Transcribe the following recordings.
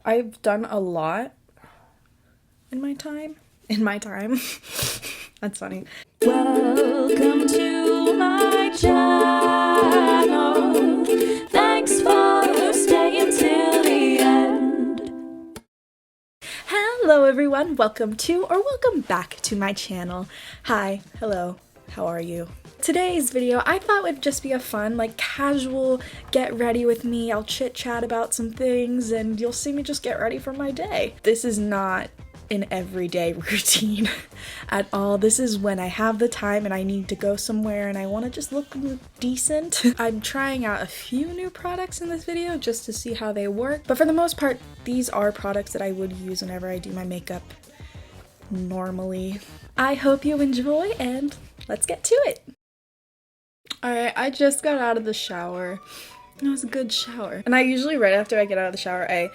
I've done a lot in my time. That's funny. Welcome to my channel. Thanks for staying till the end. Hello everyone, welcome back to my channel. Hi, hello, how are you? Today's video I thought would just be a fun, casual get ready with me. I'll chit chat about some things and you'll see me just get ready for my day. This is not an everyday routine at all. This is when I have the time and I need to go somewhere and I want to just look decent. I'm trying out a few new products in this video just to see how they work, but for the most part, these are products that I would use whenever I do my makeup normally. I hope you enjoy and let's get to it. Alright, I just got out of the shower. It was a good shower. And I usually, right after I get out of the shower, I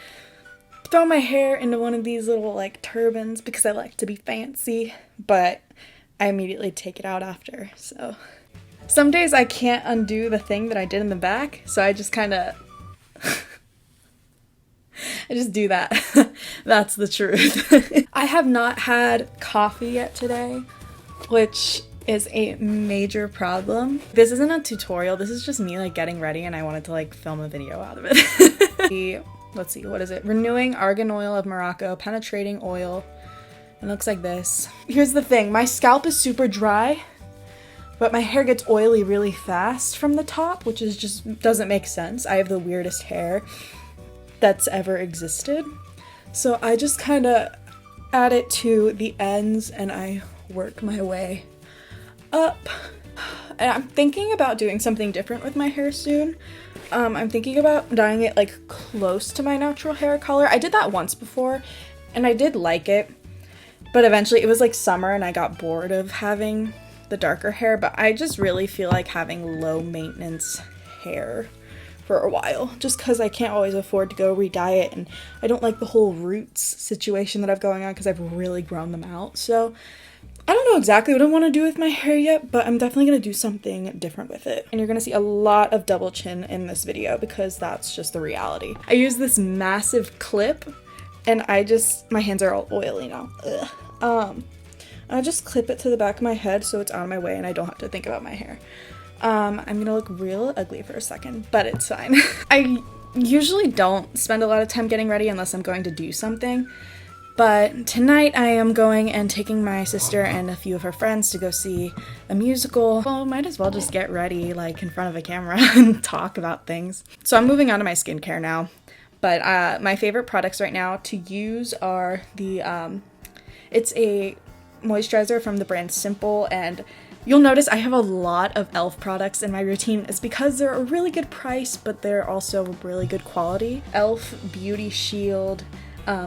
throw my hair into one of these little, turbans because I like to be fancy, but I immediately take it out after, so. Some days I can't undo the thing that I did in the back, so I just kinda I just do that. That's the truth. I have not had coffee yet today, which is a major problem. This isn't a tutorial, this is just me getting ready and I wanted to film a video out of it. Let's see, what is it? Renewing Argan Oil of Morocco, Penetrating Oil. It looks like this. Here's the thing, my scalp is super dry, but my hair gets oily really fast from the top, which is just doesn't make sense. I have the weirdest hair that's ever existed. So I just kind of add it to the ends and I work my way up. And I'm thinking about doing something different with my hair soon. I'm thinking about dyeing it close to my natural hair color. I did that once before and I did like it, but eventually it was summer and I got bored of having the darker hair, but I just really feel like having low maintenance hair for a while, just because I can't always afford to go re-dye it, and I don't like the whole roots situation that I've going on because I've really grown them out. So I don't know exactly what I want to do with my hair yet, but I'm definitely going to do something different with it. And you're going to see a lot of double chin in this video because that's just the reality. I use this massive clip and my hands are all oily now. Ugh. I just clip it to the back of my head so it's out of my way and I don't have to think about my hair. I'm gonna look real ugly for a second, but it's fine. I usually don't spend a lot of time getting ready unless I'm going to do something, but tonight I am going and taking my sister and a few of her friends to go see a musical. Well, might as well just get ready in front of a camera and talk about things. So I'm moving on to my skincare now, but my favorite products right now to use are the, it's a moisturizer from the brand Simple, and you'll notice I have a lot of e.l.f. products in my routine. It's because they're a really good price, but they're also really good quality. e.l.f. Beauty Shield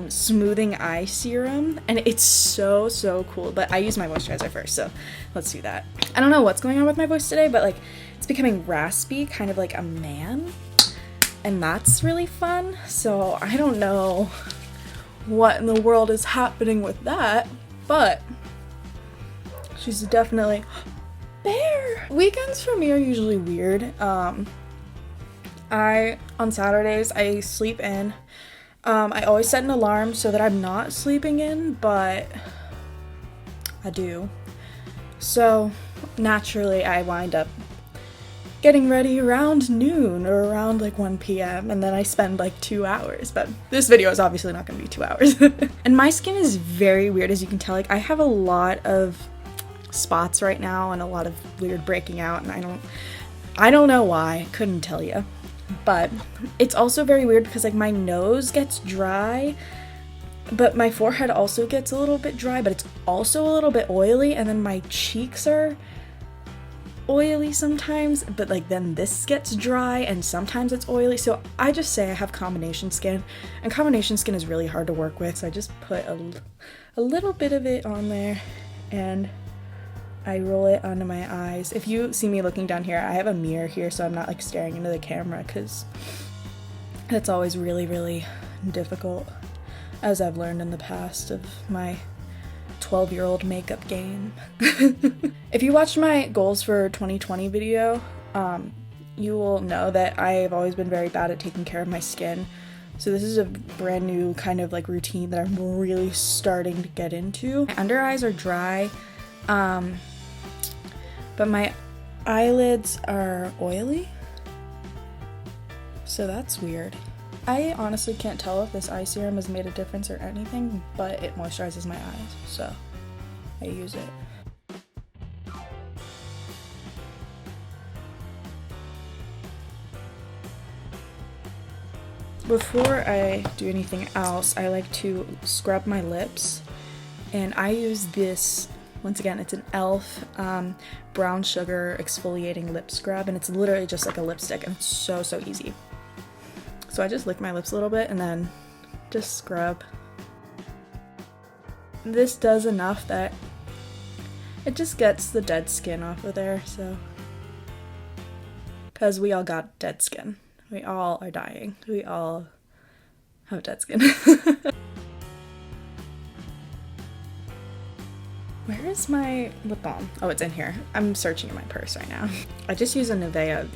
Smoothing Eye Serum, and it's so cool, but I use my moisturizer first, so let's do that. I don't know what's going on with my voice today, but it's becoming raspy, kind of like a man, and that's really fun, so I don't know what in the world is happening with that, but she's definitely Bear! Weekends for me are usually weird. On Saturdays, I sleep in. I always set an alarm so that I'm not sleeping in, but I do. So naturally, I wind up getting ready around noon or around 1 p.m. and then I spend 2 hours, but this video is obviously not gonna be 2 hours. And my skin is very weird, as you can tell. I have a lot of spots right now and a lot of weird breaking out, and I don't know why, couldn't tell you, but it's also very weird because my nose gets dry, but my forehead also gets a little bit dry, but it's also a little bit oily, and then my cheeks are oily sometimes, but then this gets dry and sometimes it's oily. So I just say I have combination skin, and combination skin is really hard to work with, so I just put a little bit of it on there and I roll it onto my eyes. If you see me looking down here, I have a mirror here so I'm not staring into the camera, because that's always really difficult, as I've learned in the past of my 12-year-old makeup game. If you watched my goals for 2020 video, you will know that I've always been very bad at taking care of my skin. So this is a brand new kind of like routine that I'm really starting to get into. My under eyes are dry, but my eyelids are oily. So that's weird. I honestly can't tell if this eye serum has made a difference or anything, but it moisturizes my eyes, so I use it. Before I do anything else, I like to scrub my lips, and I use this, once again, it's an e.l.f. Brown sugar exfoliating lip scrub, and it's literally just like a lipstick, and it's so easy. So I just lick my lips a little bit and then just scrub. This does enough that it just gets the dead skin off of there, so. Because we all got dead skin. We all are dying. We all have dead skin. Where is my lip balm? Oh, it's in here. I'm searching in my purse right now. I just use a Nivea,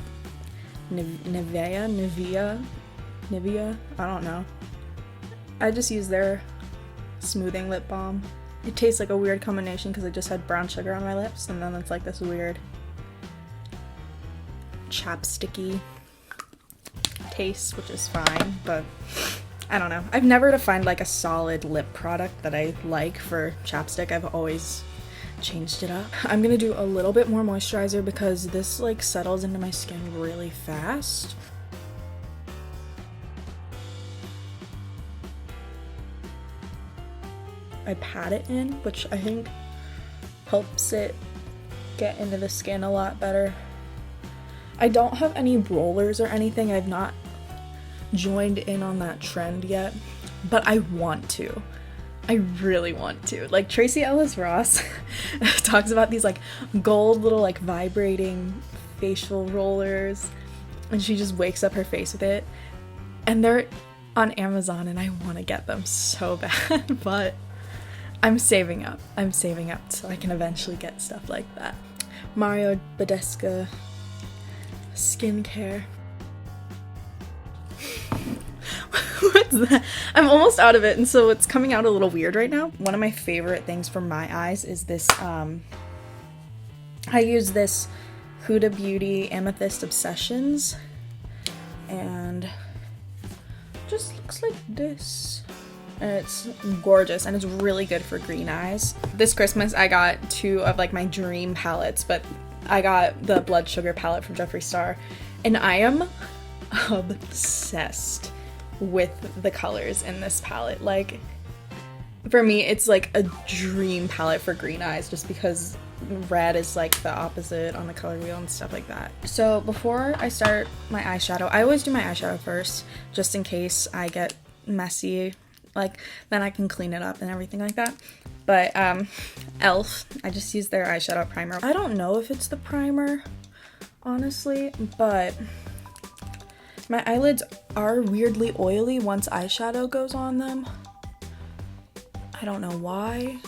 I don't know. I just use their smoothing lip balm. It tastes like a weird combination because I just had brown sugar on my lips, and then it's like this weird chapsticky taste, which is fine, but I don't know. I've never defined like a solid lip product that I like for chapstick. I've always changed it up. I'm gonna do a little bit more moisturizer because this like settles into my skin really fast. I pat it in, which I think helps it get into the skin a lot better. I don't have any rollers or anything. I've not joined in on that trend yet, but I want to. I really want to. Like Tracy Ellis Ross talks about these like gold little like vibrating facial rollers, and she just wakes up her face with it, and they're on Amazon, and I want to get them so bad, but I'm saving up. I'm saving up so I can eventually get stuff like that. Mario Badescu skincare. What's that? I'm almost out of it, and so it's coming out a little weird right now. One of my favorite things for my eyes is this, I use this Huda Beauty Amethyst Obsessions, and just looks like this. And it's gorgeous, and it's really good for green eyes. This Christmas I got 2 of like my dream palettes, but I got the Blood Sugar palette from Jeffree Star, and I am obsessed with the colors in this palette. Like, for me, it's like a dream palette for green eyes, just because red is like the opposite on the color wheel and stuff like that. So before I start my eyeshadow, I always do my eyeshadow first, just in case I get messy. Like, then I can clean it up and everything like that. But e.l.f., I just use their eyeshadow primer. I don't know if it's the primer, honestly, but my eyelids are weirdly oily once eyeshadow goes on them. I don't know why.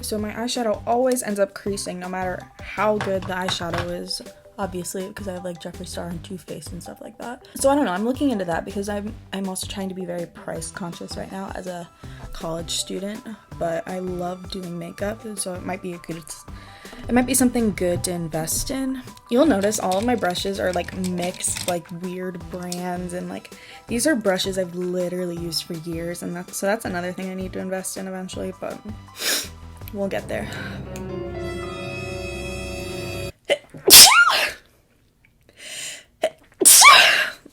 So my eyeshadow always ends up creasing no matter how good the eyeshadow is. Obviously, because I have like Jeffree Star and Too Faced and stuff like that. So I don't know, I'm looking into that because I'm also trying to be very price conscious right now as a college student, but I love doing makeup, and so it might be something good to invest in. You'll notice all of my brushes are like mixed, like weird brands, and like these are brushes I've literally used for years, and that's another thing I need to invest in eventually, but we'll get there.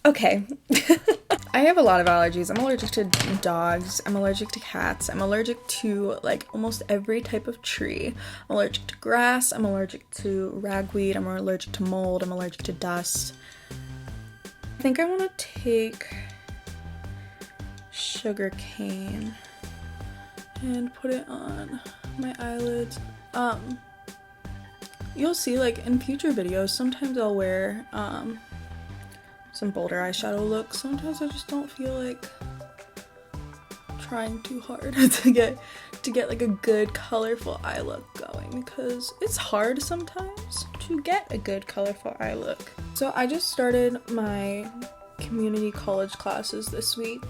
Okay. I have a lot of allergies. I'm allergic to dogs, I'm allergic to cats, I'm allergic to like almost every type of tree. I'm allergic to grass, I'm allergic to ragweed, I'm allergic to mold, I'm allergic to dust. I think I want to take sugar cane and put it on my eyelids. You'll see like in future videos, sometimes I'll wear some bolder eyeshadow looks. Sometimes I just don't feel like trying too hard to get like a good colorful eye look going, because it's hard sometimes to get a good colorful eye look. So I just started my community college classes this week,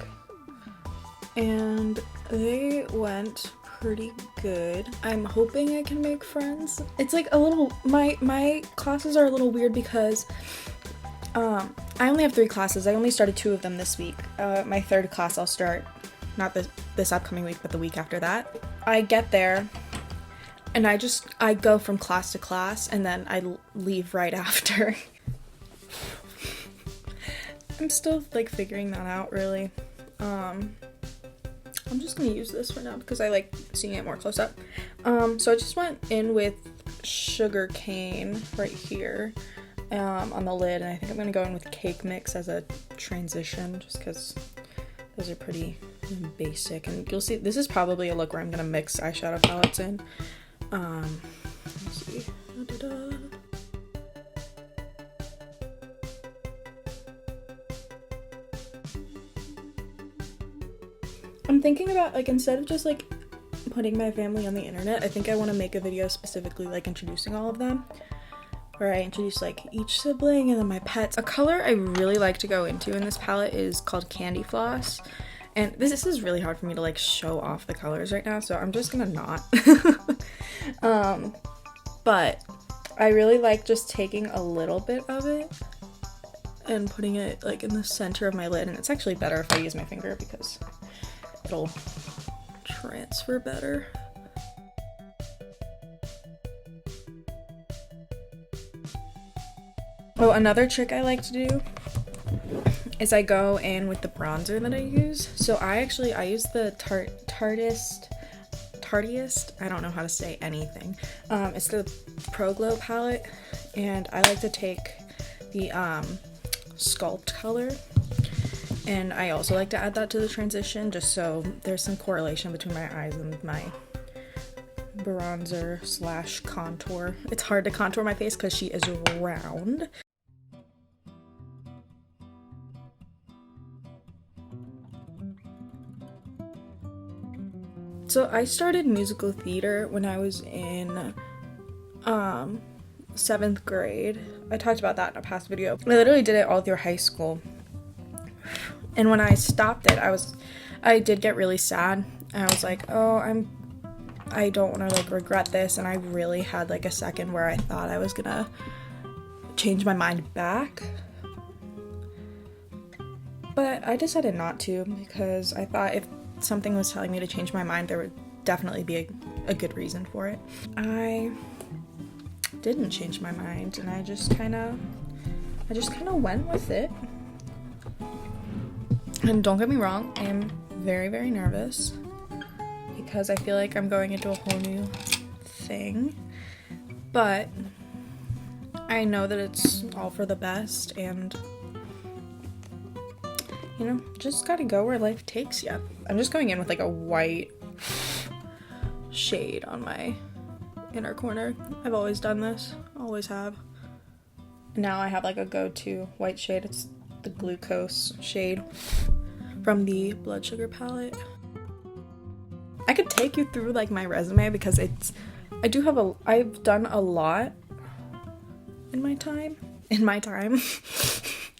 and they went pretty good. I'm hoping I can make friends. It's like a little, my classes are a little weird because I only have 3 classes. I only started 2 of them this week. My 3rd class I'll start not this upcoming week, but the week after that. I get there and I go from class to class and then I leave right after. I'm still like figuring that out, really. I'm just gonna use this for now because I like seeing it more close up. So I just went in with sugar cane right here on the lid, and I think I'm gonna go in with cake mix as a transition just because those are pretty basic. And you'll see this is probably a look where I'm gonna mix eyeshadow palettes in. Let's see. Da-da-da. I'm thinking about, like, instead of just like putting my family on the internet, I think I want to make a video specifically like introducing all of them, where I introduce like each sibling and then my pets. A color I really like to go into in this palette is called Candy Floss, and this is really hard for me to like show off the colors right now, so I'm just gonna not. But I really like just taking a little bit of it and putting it like in the center of my lid, and it's actually better if I use my finger because it'll transfer better. Oh, another trick I like to do is I go in with the bronzer that I use. So I use the Tartiest, I don't know how to say anything. It's the Pro Glow palette, and I like to take the Sculpt color. And I also like to add that to the transition just so there's some correlation between my eyes and my bronzer / contour. It's hard to contour my face because she is round. So I started musical theater when I was in 7th grade. I talked about that in a past video. I literally did it all through high school. And when I stopped it, I did get really sad. And I was like, oh, I don't want to like regret this. And I really had like a second where I thought I was gonna change my mind back. But I decided not to, because I thought if something was telling me to change my mind, there would definitely be a good reason for it. I didn't change my mind, and I just kind of went with it. And don't get me wrong, I am very, very nervous because I feel like I'm going into a whole new thing. But I know that it's all for the best, and you know, just gotta go where life takes you. I'm just going in with like a white shade on my inner corner. I've always done this, always have. Now I have like a go-to white shade. It's the Glucose shade from the Blood Sugar palette. I could take you through like my resume because I've done a lot in my time.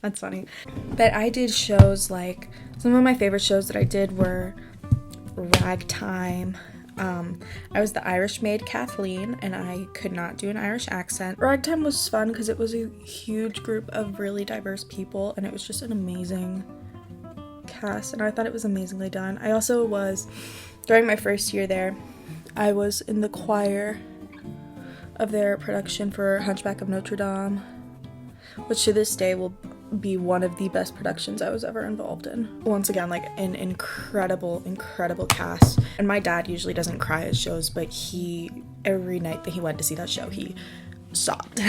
That's funny. But I did shows, like some of my favorite shows that I did were Ragtime. I was the Irish maid Kathleen, and I could not do an Irish accent. Ragtime was fun because it was a huge group of really diverse people, and it was just an amazing cast, and I thought it was amazingly done. I also was, during my first year there, I was in the choir of their production for Hunchback of Notre Dame, which to this day will be one of the best productions I was ever involved in. Once again, like an incredible cast. And my dad usually doesn't cry at shows, but every night that he went to see that show, he sobbed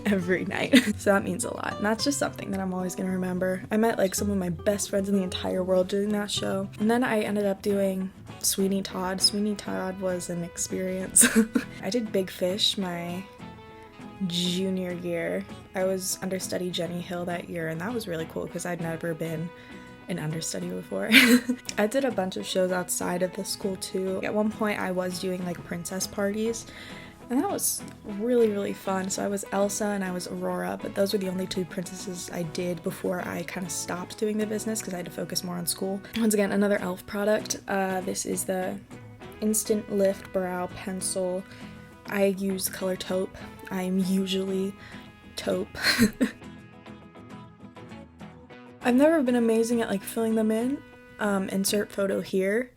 every night. So that means a lot. And that's just something that I'm always gonna remember. I met like some of my best friends in the entire world doing that show. And then I ended up doing Sweeney Todd. Sweeney Todd was an experience. I did Big Fish my junior year. I was understudy Jenny Hill that year, and that was really cool because I'd never been an understudy before. I did a bunch of shows outside of the school too. At one point I was doing like princess parties, And that was really, really fun. So I was Elsa and I was Aurora, but those were the only two princesses I did before I kind of stopped doing the business because I had to focus more on school. Once again, another e.l.f. product. This is the Instant Lift Brow Pencil. I use the color taupe. I'm usually taupe. I've never been amazing at like filling them in. Insert photo here.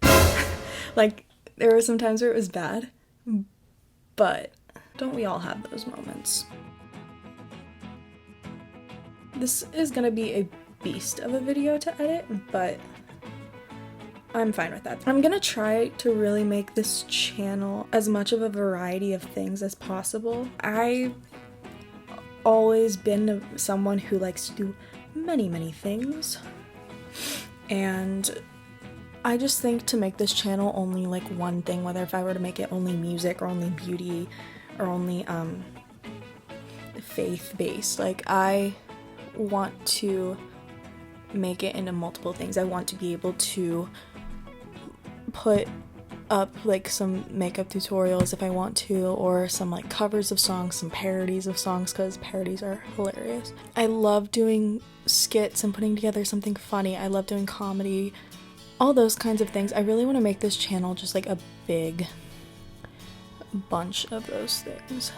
Like, there were some times where it was bad. But don't we all have those moments? This is gonna be a beast of a video to edit, but I'm fine with that. I'm gonna try to really make this channel as much of a variety of things as possible. I've always been someone who likes to do many things, and I just think to make this channel only like one thing, whether if I were to make it only music or only beauty or only faith-based, like I want to make it into multiple things. I want to be able to put up like some makeup tutorials if I want to, or some like covers of songs, some parodies of songs, because parodies are hilarious. I love doing skits and putting together something funny. I love doing comedy. All those kinds of things. I really want to make this channel just like a big bunch of those things.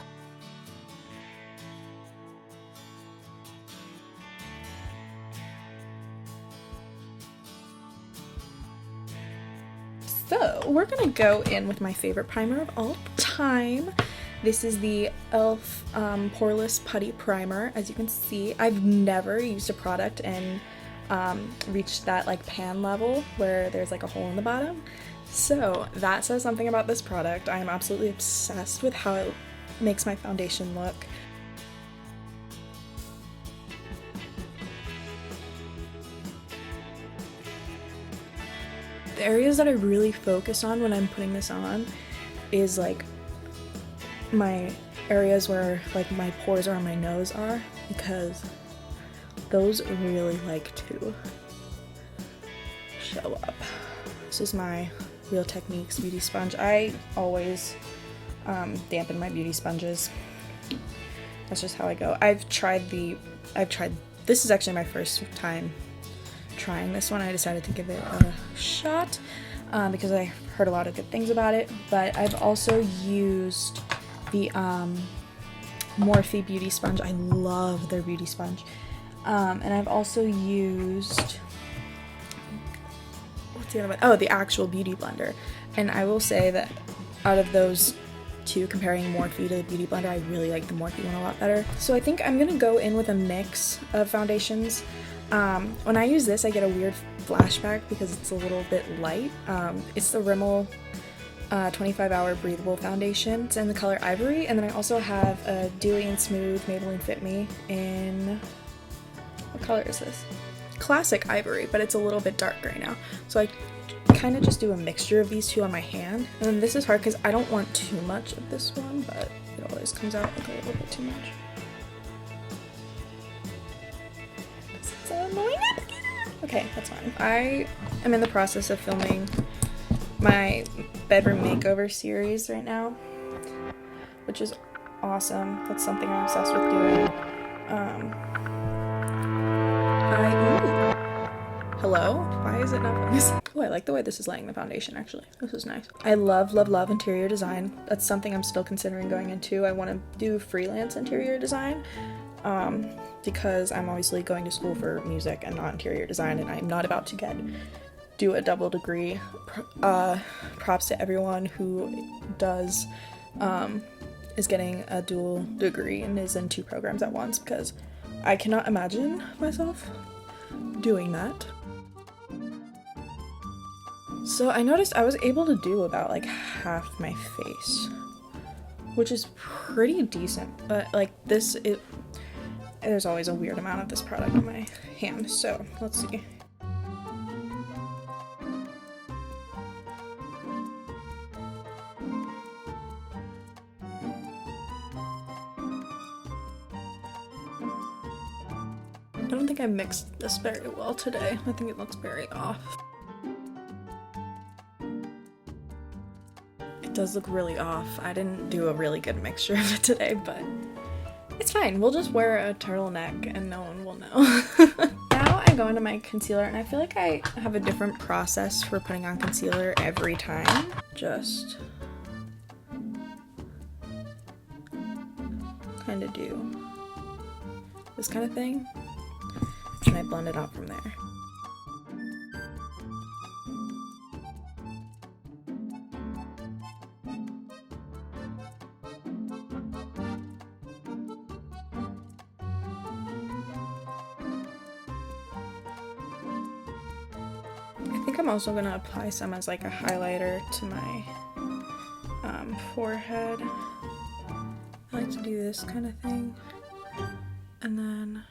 So we're gonna go in with my favorite primer of all time. This is the e.l.f. Poreless Putty Primer. As you can see, I've never used a product and reached that like pan level where there's like a hole in the bottom. So that says something about this product. I am absolutely obsessed with how it makes my foundation look. The areas that I really focus on when I'm putting this on is like my areas where like my pores around my nose are, because those really like to show up. This is my Real Techniques beauty sponge. I always dampen my beauty sponges. That's just how I go. This is actually my first time trying this one. I decided to give it a shot because I heard a lot of good things about it. But I've also used the Morphe beauty sponge. I love their beauty sponge. And I've also used, what's the other one? Oh, the actual Beauty Blender. And I will say that out of those two, comparing Morphe to the Beauty Blender, I really like the Morphe one a lot better. So I think I'm gonna go in with a mix of foundations. When I use this, I get a weird flashback because it's a little bit light. It's the Rimmel 25-hour breathable foundation. It's in the color Ivory, and then I also have a Dewy and Smooth Maybelline Fit Me in, what color is this? Classic Ivory, but it's a little bit dark right now. So I kind of just do a mixture of these two on my hand. And then this is hard because I don't want too much of this one, but it always comes out like a little bit too much. It's so annoying. Okay, that's fine. I am in the process of filming my bedroom makeover series right now, which is awesome. That's something I'm obsessed with doing. Hello? Why is it not focusing? Oh, I like the way this is laying the foundation, actually. This is nice. I love interior design. That's something I'm still considering going into. I want to do freelance interior design because I'm obviously going to school for music and not interior design, and I'm not about to do a double degree. Props to everyone who does, is getting a dual degree and is in 2 programs at once, because I cannot imagine myself doing that. So I noticed I was able to do about like half my face, which is pretty decent, but like there's always a weird amount of this product on my hand, so let's see. I don't think I mixed this very well today. I think it looks very off. I It does look really off. I didn't do a really good mixture of it today, but it's fine. We'll just wear a turtleneck and no one will know. Now I go into my concealer, and I feel like I have a different process for putting on concealer every time. Just kind of do this kind of thing, and I blend it out from there. I think I'm also gonna apply some as like a highlighter to my forehead. I like to do this kind of thing, and then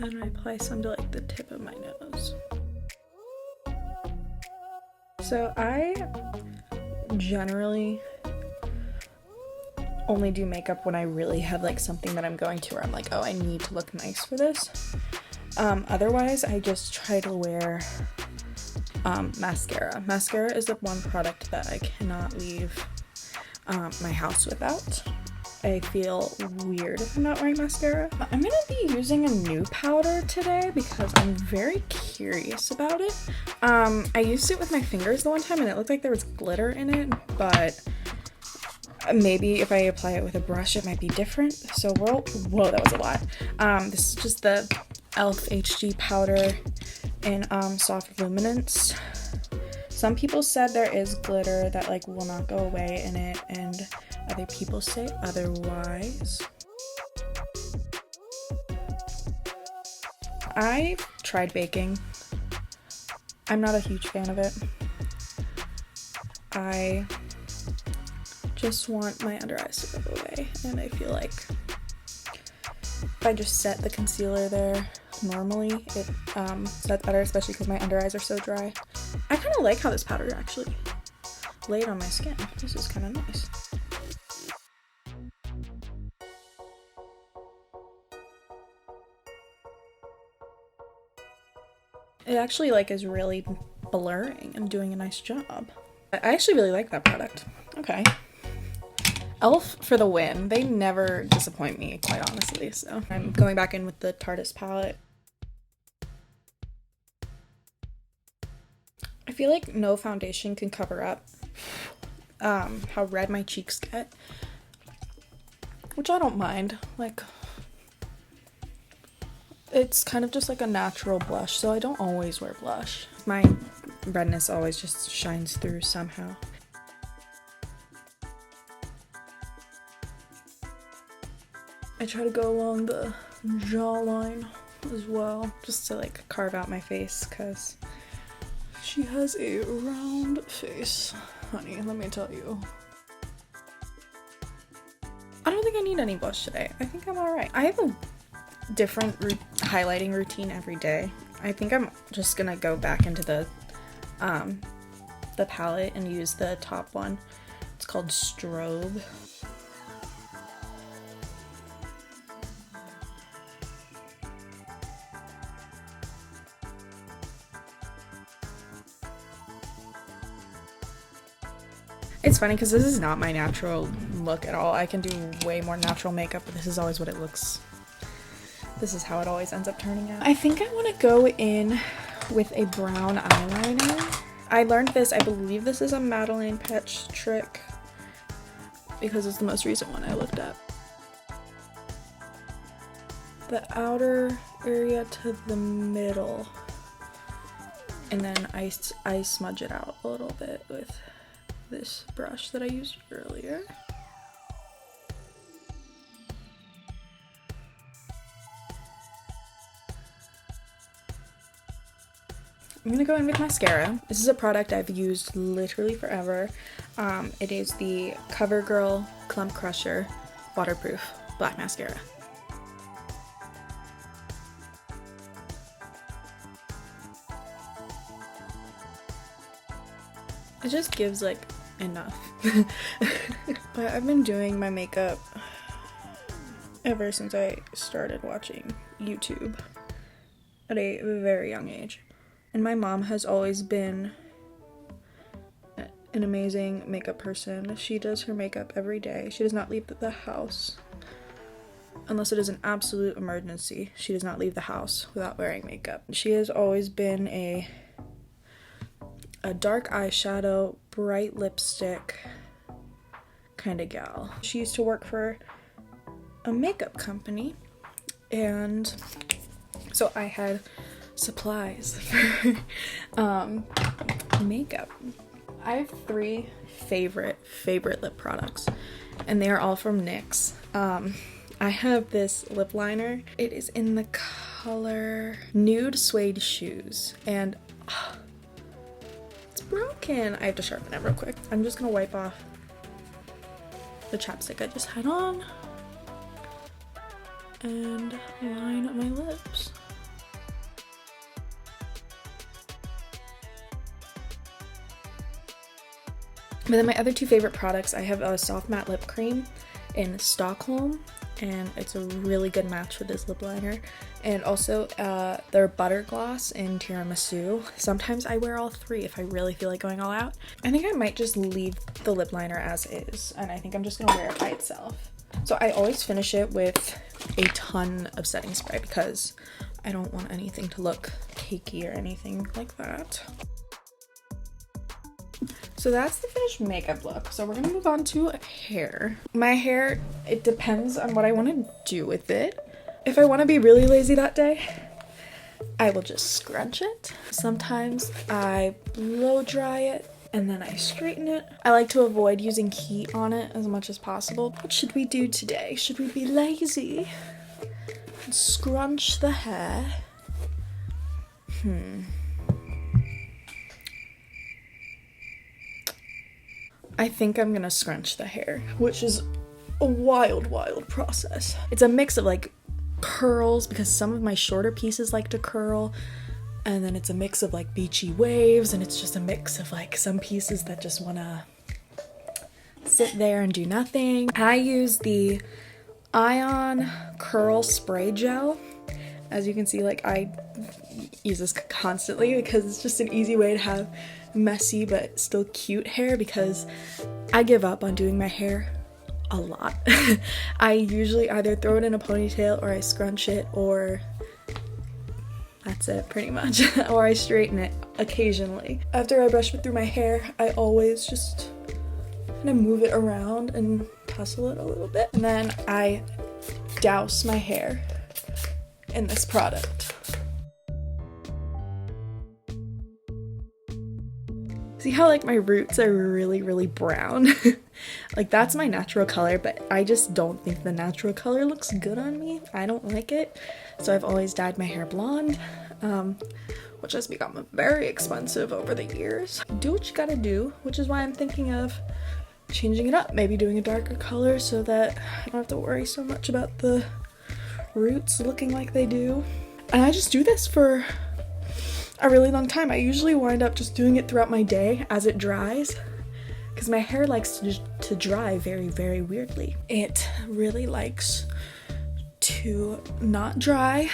I apply some to like the tip of my nose. So I generally only do makeup when I really have like something that I'm going to where I'm like, oh, I need to look nice for this. Otherwise, I just try to wear mascara. Mascara is the one product that I cannot leave my house without. I feel weird if I'm not wearing mascara. I'm gonna be using a new powder today because I'm very curious about it. I used it with my fingers the one time and it looked like there was glitter in it, but maybe if I apply it with a brush it might be different. So whoa, that was a lot. This is just the e.l.f. HG powder in Soft Luminance. Some people said there is glitter that like will not go away in it, and other people say otherwise. I tried baking. I'm not a huge fan of it. I just want my under eyes to go away, and I feel like if I just set the concealer there normally, it sets better, especially because my under eyes are so dry. I kind of like how this powder actually laid on my skin. This is kind of nice. It actually like is really blurring and doing a nice job. I actually really like that product. Okay. e.l.f. for the win. They never disappoint me, quite honestly. So I'm going back in with the Tarte's palette. I feel like no foundation can cover up how red my cheeks get, which I don't mind. Like, it's kind of just like a natural blush, so I don't always wear blush. My redness always just shines through somehow. I try to go along the jawline as well, just to like carve out my face, because she has a round face, honey, let me tell you. I don't think I need any blush today. I think I'm alright. I have a different highlighting routine every day. I think I'm just gonna go back into the palette and use the top one. It's called Strobe. It's funny because this is not my natural look at all. I can do way more natural makeup, but this is always what it looks. This is how it always ends up turning out. I think I want to go in with a brown eyeliner. I learned this, I believe this is a Madeline Petch trick because it's the most recent one I looked at. The outer area to the middle, and then I smudge it out a little bit with this brush that I used earlier. I'm gonna go in with mascara. This is a product I've used literally forever. It is the CoverGirl Clump Crusher Waterproof Black Mascara. It just gives like enough. But I've been doing my makeup ever since I started watching YouTube at a very young age. And my mom has always been an amazing makeup person. She does her makeup every day. She does not leave the house unless it is an absolute emergency. She does not leave the house without wearing makeup. She has always been a dark eyeshadow, bright lipstick kind of gal. She used to work for a makeup company, and so I had supplies for makeup. I have 3 favorite lip products, and they are all from NYX. I have this lip liner. It is in the color Nude Suede Shoes, and it's broken. I have to sharpen it real quick. I'm just gonna wipe off the chapstick I just had on and line my lips. But then my other 2 favorite products, I have a soft matte lip cream in Stockholm, and it's a really good match for this lip liner. And also their butter gloss in Tiramisu. Sometimes I wear all 3 if I really feel like going all out. I think I might just leave the lip liner as is, and I think I'm just gonna wear it by itself. So I always finish it with a ton of setting spray because I don't want anything to look cakey or anything like that. So that's the finished makeup look. So we're gonna move on to hair. My hair, it depends on what I want to do with it. If I want to be really lazy that day, I will just scrunch it. Sometimes I blow dry it and then I straighten it. I like to avoid using heat on it as much as possible. What should we do today? Should we be lazy and scrunch the hair? I think I'm gonna scrunch the hair, which is a wild process. It's a mix of like curls, because some of my shorter pieces like to curl, and then it's a mix of like beachy waves, and it's just a mix of like some pieces that just wanna sit there and do nothing. I use the Ion Curl Spray Gel. As you can see, like I use this constantly because it's just an easy way to have messy but still cute hair, because I give up on doing my hair a lot. I usually either throw it in a ponytail or I scrunch it, or that's it pretty much. Or I straighten it occasionally. After I brush through my hair, I always just kind of move it around and tussle it a little bit, and then I douse my hair in this product. See how like my roots are really brown? Like that's my natural color, but I just don't think the natural color looks good on me. I don't like it. So I've always dyed my hair blonde, which has become very expensive over the years. Do what you gotta do, which is why I'm thinking of changing it up, maybe doing a darker color so that I don't have to worry so much about the roots looking like they do. And I just do this for a really long time. I usually wind up just doing it throughout my day as it dries, because my hair likes to dry very weirdly. It really likes to not dry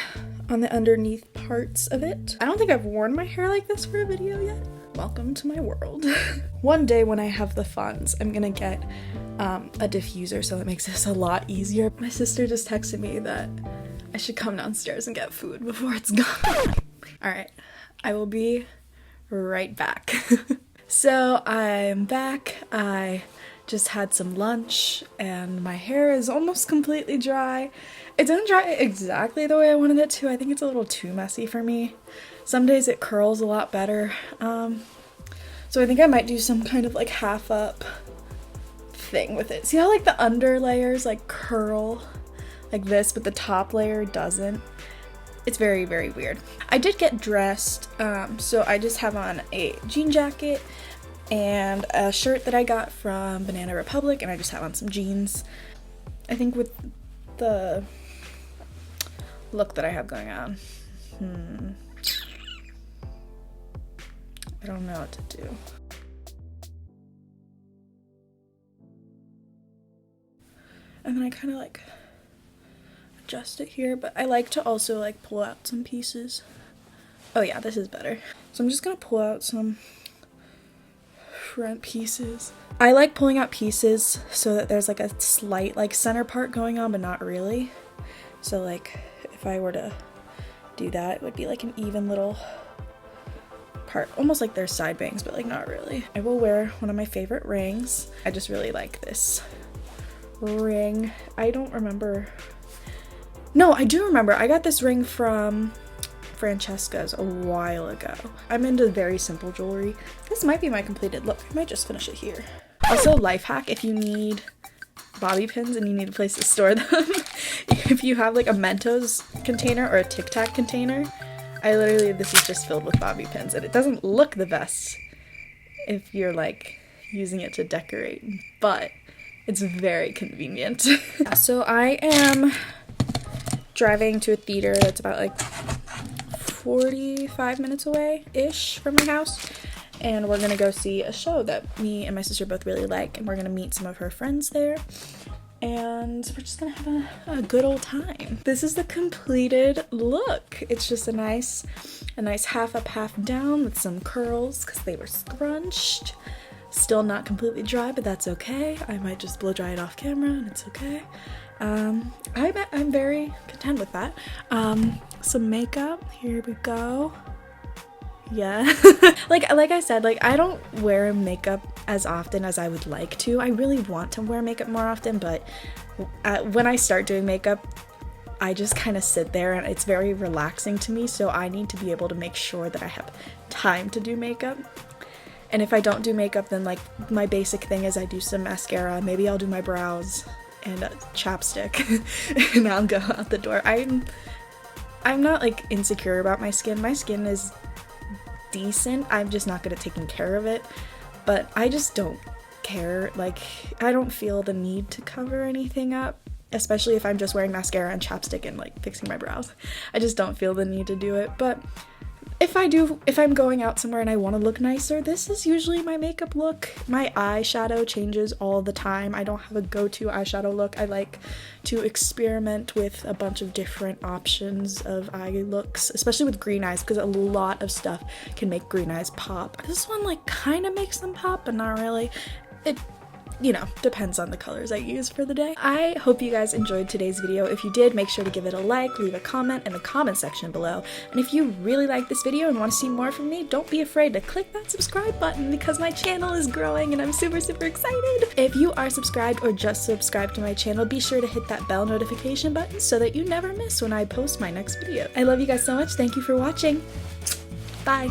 on the underneath parts of it. I don't think I've worn my hair like this for a video yet. Welcome to my world. One day when I have the funds, I'm gonna get a diffuser so it makes this a lot easier. My sister just texted me that I should come downstairs and get food before it's gone. All right, I will be right back. So I'm back. I just had some lunch and my hair is almost completely dry. It doesn't dry exactly the way I wanted it to. I think it's a little too messy for me. Some days it curls a lot better. So I think I might do some kind of like half up thing with it. See how like the under layers like curl like this, but the top layer doesn't? It's very weird. I did get dressed, so I just have on a jean jacket and a shirt that I got from Banana Republic, and I just have on some jeans. I think with the look that I have going on, I don't know what to do. And then I kind of like adjust it here, but I like to also like pull out some pieces Oh yeah, this is better. So I'm just gonna pull out some front pieces. I like pulling out pieces so that there's like a slight like center part going on, but not really. So like if I were to do that, it would be like an even little part, almost like there's side bangs, but like not really. I will wear one of my favorite rings. I just really like this ring. I don't remember. No, I do remember. I got this ring from Francesca's a while ago. I'm into very simple jewelry. This might be my completed look. I might just finish it here. Also, life hack, if you need bobby pins and you need a place to store them, if you have like a Mentos container or a Tic Tac container, this is just filled with bobby pins, and it doesn't look the best if you're like using it to decorate, but it's very convenient. So I am driving to a theater that's about like 45 minutes away-ish from my house, and we're gonna go see a show that me and my sister both really like, and we're gonna meet some of her friends there, and we're just gonna have a good old time. This is the completed look. It's just a nice half up, half down with some curls because they were scrunched. Still not completely dry, but that's okay. I might just blow dry it off camera and it's okay. I'm very content with that. Some makeup, here we go. Yeah. like I said, like I don't wear makeup as often as I would like to. I really want to wear makeup more often, but when I start doing makeup, I just kind of sit there and it's very relaxing to me, so I need to be able to make sure that I have time to do makeup. And if I don't do makeup, then like my basic thing is I do some mascara, maybe I'll do my brows and chapstick and I'll go out the door. I'm not like insecure about my skin. My skin is decent. I'm just not good at taking care of it, but I just don't care. Like I don't feel the need to cover anything up, especially if I'm just wearing mascara and chapstick and like fixing my brows. I just don't feel the need to do it. But if I'm going out somewhere and I want to look nicer, this is usually my makeup look. My eyeshadow changes all the time. I don't have a go-to eyeshadow look. I like to experiment with a bunch of different options of eye looks, especially with green eyes, because a lot of stuff can make green eyes pop. This one like kind of makes them pop, but not really. It, you know, depends on the colors I use for the day. I hope you guys enjoyed today's video. If you did, make sure to give it a like, leave a comment in the comment section below. And if you really like this video and want to see more from me, don't be afraid to click that subscribe button because my channel is growing and I'm super excited. If you are subscribed or just subscribed to my channel, be sure to hit that bell notification button so that you never miss when I post my next video. I love you guys so much. Thank you for watching. Bye.